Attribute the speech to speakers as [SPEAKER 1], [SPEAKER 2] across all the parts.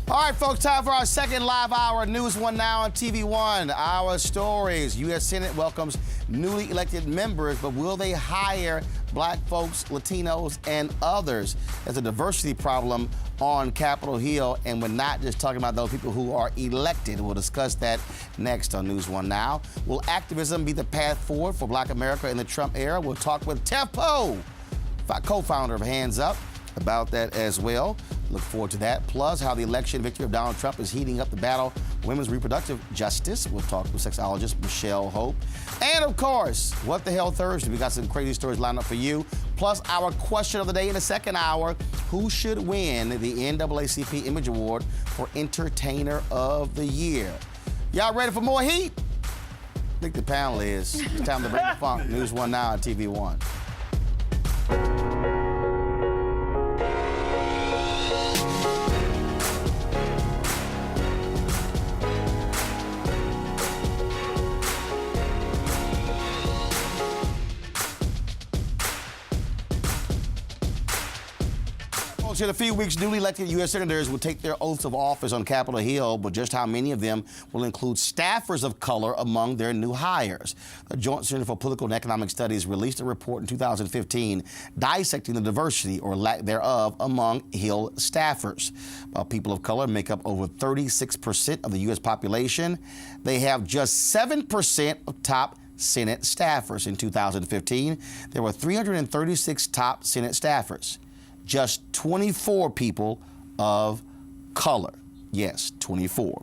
[SPEAKER 1] All right, folks, time for our second live hour News One Now on TV One. Our stories. U.S. Senate welcomes newly elected members, but will they hire black folks, Latinos, and others? There's a diversity problem on Capitol Hill, and we're not just talking about those people who are elected. We'll discuss that next on News One Now. Will activism be the path forward for Black America in the Trump era? We'll talk with Tef Poe, co-founder of Hands Up, about that as well. Look forward to that. Plus, how the election victory of Donald Trump is heating up the battle for women's reproductive justice. We'll talk with sexologist Michelle Hope. And of course, What the Hell Thursday. We got some crazy stories lined up for you. Plus, our question of the day in the second hour: who should win the NAACP Image Award for Entertainer of the Year? Y'all ready for more heat? I think the panel is. It's time to bring the funk. News One Now on TV One. In a few weeks, newly elected U.S. senators will take their oaths of office on Capitol Hill, but just how many of them will include staffers of color among their new hires? The Joint Center for Political and Economic Studies released a report in 2015 dissecting the diversity or lack thereof among Hill staffers. While people of color make up over 36% of the U.S. population, they have just 7% of top Senate staffers. In 2015, there were 336 top Senate staffers. Just 24 people of color. Yes, 24.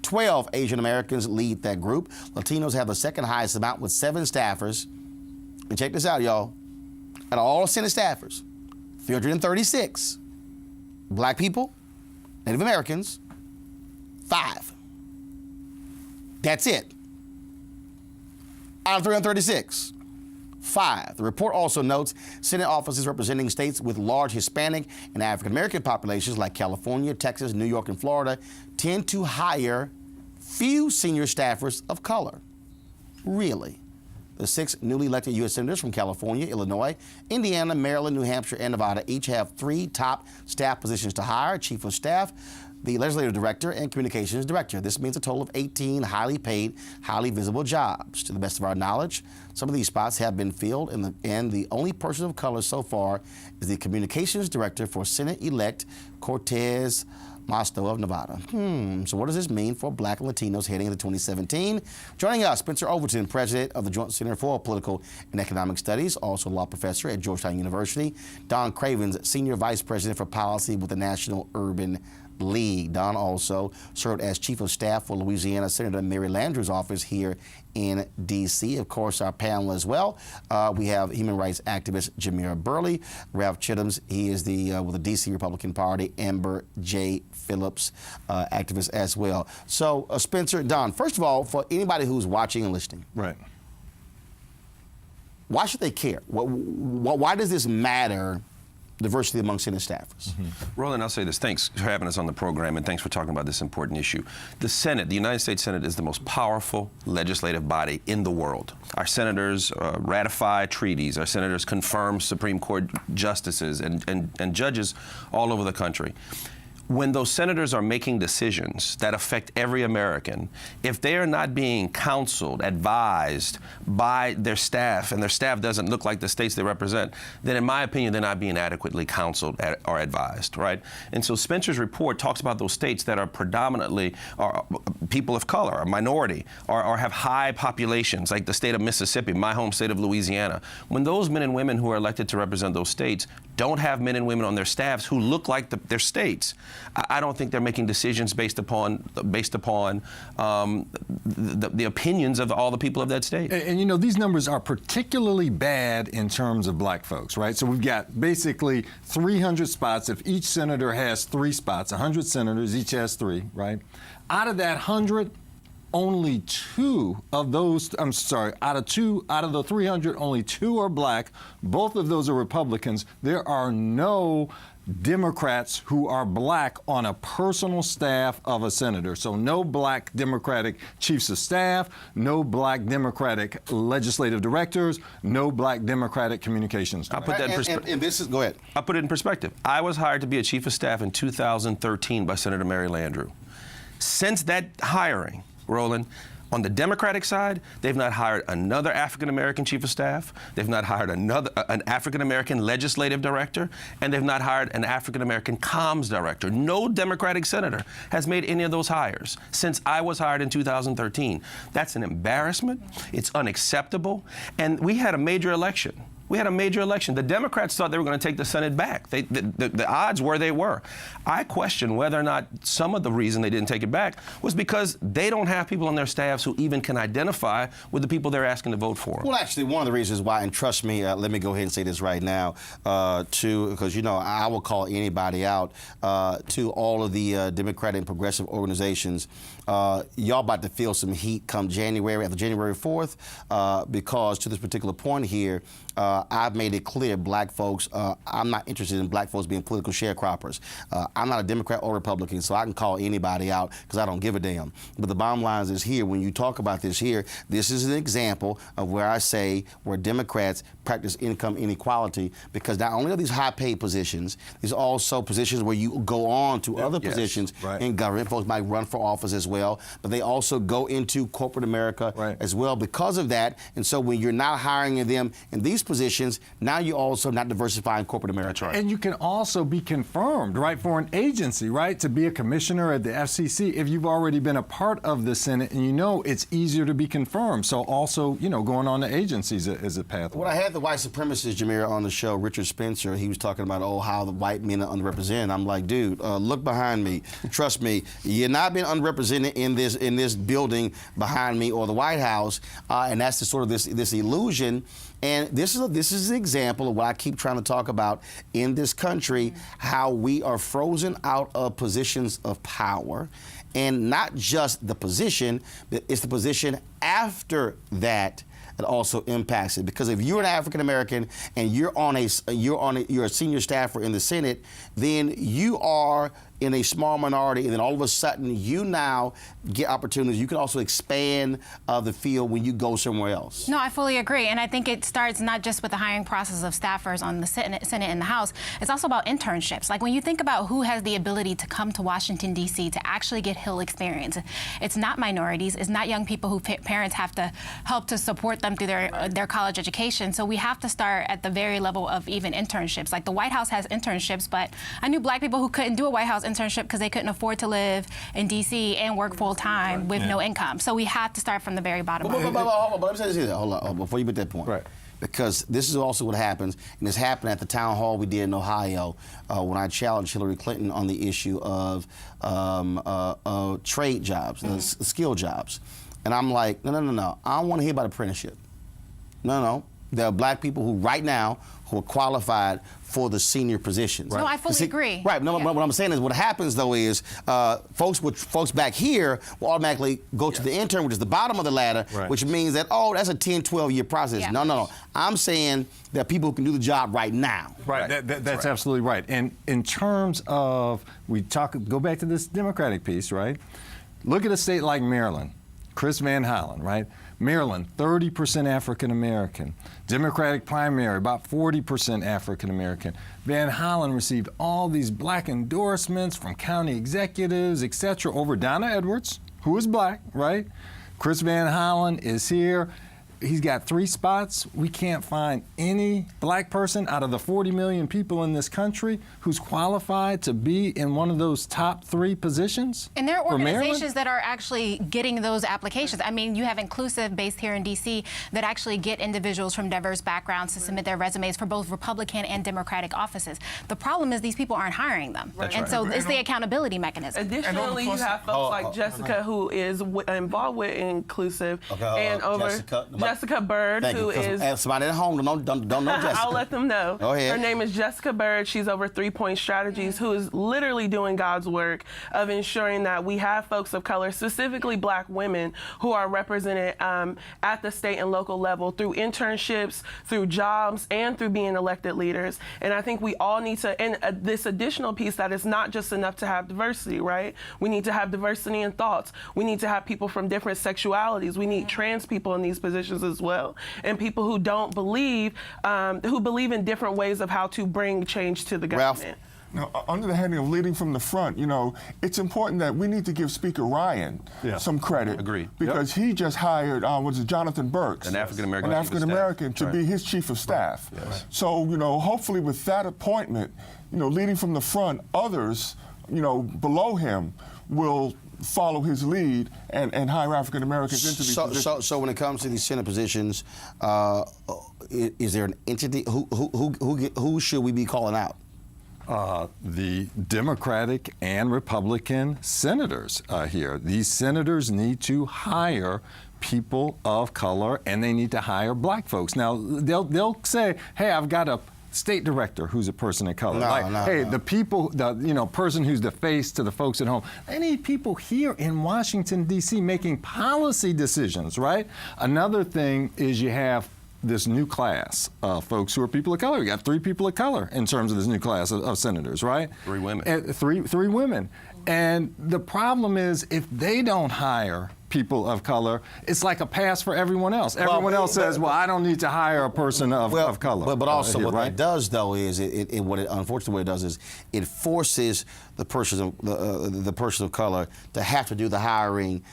[SPEAKER 1] 12 Asian Americans lead that group. Latinos have the second highest amount with 7 staffers. And check this out, y'all. Out of all Senate staffers, 336. Black people, Native Americans, 5. That's it. Out of 336. 5. The report also notes Senate offices representing states with large Hispanic and African-American populations like California, Texas, New York, and Florida tend to hire few senior staffers of color. Really? The 6 newly elected U.S. senators from California, Illinois, Indiana, Maryland, New Hampshire, and Nevada each have 3 top staff positions to hire: Chief of Staff, the Legislative Director, and Communications Director. This means a total of 18 highly paid, highly visible jobs. To the best of our knowledge, some of these spots have been filled, and the only person of color so far is the Communications Director for Senate-elect Cortez Masto of Nevada. So what does this mean for Black and Latinos heading into 2017? Joining us, Spencer Overton, President of the Joint Center for Political and Economic Studies, also a law professor at Georgetown University. Don Cravins, Senior Vice President for Policy with the National Urban League. Don also served as Chief of Staff for Louisiana Senator Mary Landrieu's office here in D.C. Of course, our panel as well. We have human rights activist Jamira Burley, Ralph Chittams. He is with the D.C. Republican Party. Amber J. Phillips, activist as well. So, Spencer, Don, first of all, for anybody who's watching and listening,
[SPEAKER 2] right?
[SPEAKER 1] Why should they care? Why does this matter? Diversity among Senate staffers.
[SPEAKER 2] Roland, I'll say this. Thanks for having us on the program, and thanks for talking about this important issue. The Senate, the United States Senate, is the most powerful legislative body in the world. Our senators ratify treaties. Our senators confirm Supreme Court justices and judges all over the country. When those senators are making decisions that affect every American, if they are not being counseled, advised by their staff, and their staff doesn't look like the states they represent, then in my opinion, they're not being adequately counseled or advised, right? And so Spencer's report talks about those states that are predominantly people of color, a minority, or have high populations, like the state of Mississippi, my home state of Louisiana. When those men and women who are elected to represent those states don't have men and women on their staffs who look like their states, I don't think they're making decisions based upon the opinions of all the people of that state.
[SPEAKER 3] And you know, these numbers are particularly bad in terms of black folks, right? So we've got basically 300 spots. If each senator has 3 spots, 100 senators, each has 3, right? Out of that 100, only 2 of those, out of the 300, only 2 are black. Both of those are Republicans. There are no Democrats who are black on a personal staff of a senator. So no black Democratic chiefs of staff, no black Democratic legislative directors, no black Democratic communications
[SPEAKER 2] I'll
[SPEAKER 3] directors.
[SPEAKER 2] put that in perspective.
[SPEAKER 1] And this is, go ahead.
[SPEAKER 2] I'll put it in perspective. I was hired to be a chief of staff in 2013 by Senator Mary Landrieu. Since that hiring, Roland, on the Democratic side, they've not hired another African-American chief of staff, they've not hired an African-American legislative director, and they've not hired an African-American comms director. No Democratic senator has made any of those hires since I was hired in 2013. That's an embarrassment, it's unacceptable, and we had a major election. The Democrats thought they were going to take the Senate back. The odds were they were. I question whether or not some of the reason they didn't take it back was because they don't have people on their staffs who even can identify with the people they're asking to vote for.
[SPEAKER 1] Well, actually, one of the reasons why, and trust me, let me go ahead and say this right now, because, you know, I will call anybody out, to all of the Democratic and progressive organizations. Y'all about to feel some heat come January, after January 4th, because to this particular point here, I've made it clear, black folks, I'm not interested in black folks being political sharecroppers. I'm not a Democrat or Republican, so I can call anybody out because I don't give a damn. But the bottom line is here, when you talk about this here, this is an example of where I say where Democrats practice income inequality, because not only are these high-paid positions, there's also positions where you go on to other positions in government. Folks might run for office as well, but they also go into corporate America as well because of that. And so when you're not hiring them in these positions, now you're also not diversifying corporate America.
[SPEAKER 2] That's right.
[SPEAKER 3] And you can also be confirmed, right, for an agency, right, to be a commissioner at the FCC if you've already been a part of the Senate, and you know it's easier to be confirmed. So also, you know, going on to agencies is a pathway.
[SPEAKER 1] When I had the white supremacist Jameer on the show, Richard Spencer, he was talking about, oh, how the white men are underrepresented. I'm like, dude, look behind me. Trust me, you're not being underrepresented in this building behind me or the White House, and that's the sort of this illusion. And this is an example of what I keep trying to talk about in this country, how we are frozen out of positions of power. And not just the position, but it's the position after that that also impacts it. Because if you're an African American and you're a senior staffer in the Senate, then you are in a small minority, and then all of a sudden you now get opportunities. You can also expand the field when you go somewhere else.
[SPEAKER 4] No, I fully agree, and I think it starts not just with the hiring process of staffers on the Senate and the House. It's also about internships. Like when you think about who has the ability to come to Washington, D.C. to actually get Hill experience, it's not minorities, it's not young people who parents have to help to support them through their college education. So we have to start at the very level of even internships. Like the White House has internships, but I knew black people who couldn't do a White House internship because they couldn't afford to live in D.C. and work full-time with no income. So we have to start from the very bottom.
[SPEAKER 1] Hold on, let me say this here. Hold on, before you make that point.
[SPEAKER 3] Right.
[SPEAKER 1] Because this is also what happens, and it's happened at the town hall we did in Ohio when I challenged Hillary Clinton on the issue of trade jobs, skill jobs. And I'm like, no. I don't want to hear about apprenticeship. No. There are black people who right now who are qualified for the senior positions.
[SPEAKER 4] No, I fully agree.
[SPEAKER 1] Right. No, what I'm saying is what happens though is folks back here will automatically go to the intern, which is the bottom of the ladder, which means that, oh, that's a 10, 12-year process.
[SPEAKER 4] Yeah.
[SPEAKER 1] No. I'm saying there are people who can do the job right now.
[SPEAKER 3] Right. That's absolutely right. And in terms of, go back to this Democratic piece, right? Look at a state like Maryland. Chris Van Hollen, right? Maryland, 30% African American. Democratic primary, about 40% African American. Van Hollen received all these black endorsements from county executives, et cetera, over Donna Edwards, who is black, right? Chris Van Hollen is here. He's got 3 spots. We can't find any black person out of the 40 million people in this country who's qualified to be in one of those top 3 positions.
[SPEAKER 4] And there are organizations that are actually getting those applications. I mean, you have Inclusive based here in D.C. that actually get individuals from diverse backgrounds to submit their resumes for both Republican and Democratic offices. The problem is these people aren't hiring them. And so it's the accountability mechanism.
[SPEAKER 5] Additionally, you have folks like Jessica who is involved with Inclusive and over.
[SPEAKER 1] Jessica,
[SPEAKER 5] Jessica Bird, who is
[SPEAKER 1] somebody at home don't know Jessica.
[SPEAKER 5] I'll let them know.
[SPEAKER 1] Go ahead.
[SPEAKER 5] Her name is Jessica Bird. She's over 3 Point Strategies, who is literally doing God's work of ensuring that we have folks of color, specifically Black women, who are represented at the state and local level through internships, through jobs, and through being elected leaders. And I think we all need to, and this additional piece that it's not just enough to have diversity, right? We need to have diversity in thoughts. We need to have people from different sexualities. We need trans people in these positions as well, and people who don't believe, who believe in different ways of how to bring change to the government.
[SPEAKER 6] Now, under the heading of leading from the front, it's important that we need to give Speaker Ryan some credit.
[SPEAKER 2] Agreed.
[SPEAKER 6] Because he just hired, Jonathan Burks,
[SPEAKER 2] an African-American
[SPEAKER 6] to be his chief of staff.
[SPEAKER 2] Yes.
[SPEAKER 6] So, hopefully with that appointment, leading from the front, others, below him will follow his lead and hire African Americans into these positions.
[SPEAKER 1] So when it comes to these Senate positions, is there an entity who should we be calling out?
[SPEAKER 3] The Democratic and Republican senators here. These senators need to hire people of color, and they need to hire Black folks. Now they'll say, "Hey, I've got a state director who's a person of color." The people, the person who's the face to the folks at home. They need people here in Washington, D.C. making policy decisions, right? Another thing is you have this new class of folks who are people of color. We got 3 people of color in terms of this new class of senators, right?
[SPEAKER 2] 3 women.
[SPEAKER 3] And three women. And the problem is, if they don't hire people of color, it's like a pass for everyone else. Everyone else says, well, I don't need to hire a person of color.
[SPEAKER 1] But also what
[SPEAKER 3] right?
[SPEAKER 1] that does, though, is unfortunately what it does is it forces the person of color to have to do the hiring.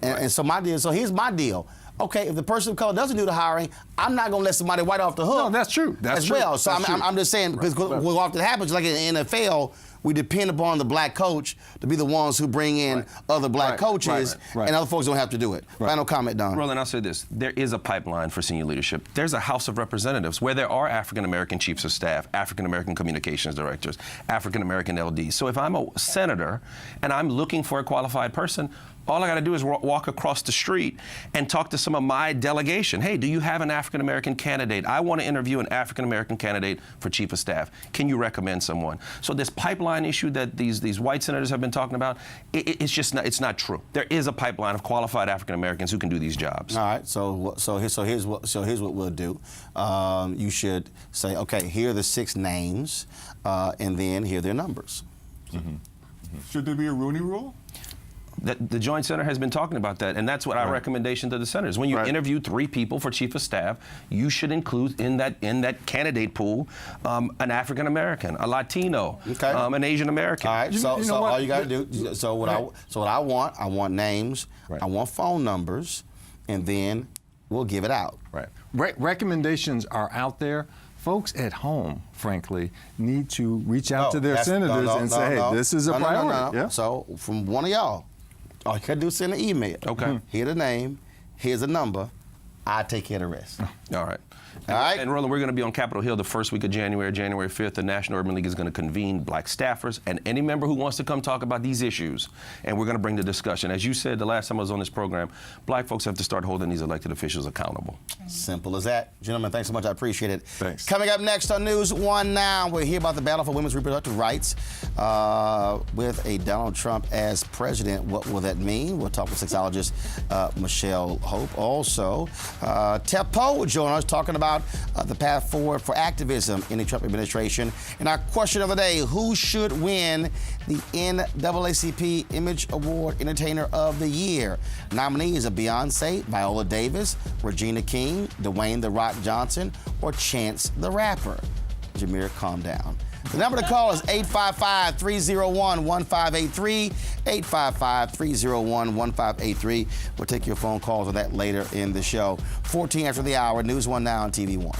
[SPEAKER 1] And so here's my deal. Okay, if the person of color doesn't do the hiring, I'm not going to let somebody white off the hook.
[SPEAKER 3] No, that's true. That's true.
[SPEAKER 1] Well. So I'm just saying, because what often happens, like in the NFL, we depend upon the Black coach to be the ones who bring in other Black coaches, and other folks don't have to do it. Final comment, Don.
[SPEAKER 2] Roland, I'll say this. There is a pipeline for senior leadership. There's a House of Representatives where there are African-American chiefs of staff, African-American communications directors, African-American LDs. So if I'm a senator and I'm looking for a qualified person, all I got to do is walk across the street and talk to some of my delegation. Hey, do you have an African-American candidate? I want to interview an African-American candidate for chief of staff. Can you recommend someone? So this pipeline issue that these white senators have been talking about, it's not true. There is a pipeline of qualified African-Americans who can do these jobs.
[SPEAKER 1] All right. So here's what we'll do. You should say, okay, here are the 6 names, and then here are their numbers.
[SPEAKER 6] Mm-hmm. Should there be a Rooney Rule?
[SPEAKER 2] The Joint Center has been talking about that, and that's what our recommendation to the senators. When you interview 3 people for chief of staff, you should include in that candidate pool an African American, a Latino, an Asian American.
[SPEAKER 1] All right. So all you got to do. So what I want names, I want phone numbers, and then we'll give it out.
[SPEAKER 3] Right. Recommendations are out there. Folks at home, frankly, need to reach out to their senators and say, hey, this is a priority.
[SPEAKER 1] Yeah? So from one of y'all, all you gotta do is send an email.
[SPEAKER 2] Okay.
[SPEAKER 1] Here's the name, here's a number, I take care of the rest.
[SPEAKER 2] All right.
[SPEAKER 1] All right.
[SPEAKER 2] And Roland, we're going to be on Capitol Hill the first week of January 5th. The National Urban League is going to convene Black staffers and any member who wants to come talk about these issues. And we're going to bring the discussion. As you said the last time I was on this program, Black folks have to start holding these elected officials accountable.
[SPEAKER 1] Simple as that. Gentlemen, thanks so much. I appreciate it.
[SPEAKER 3] Thanks.
[SPEAKER 1] Coming up next on News 1 Now, we'll hear about the battle for women's reproductive rights with a Donald Trump as president. What will that mean? We'll talk with sexologist Michelle Hope. Also, Tepo will join us talking about the path forward for activism in the Trump administration. And our question of the day, who should win the NAACP Image Award Entertainer of the Year? Nominees are Beyonce, Viola Davis, Regina King, Dwayne "The Rock" Johnson, or Chance the Rapper. Jameer, calm down. The number to call is 855-301-1583, 855-301-1583. We'll take your phone calls on that later in the show. 14 after the hour, News 1 Now on TV 1.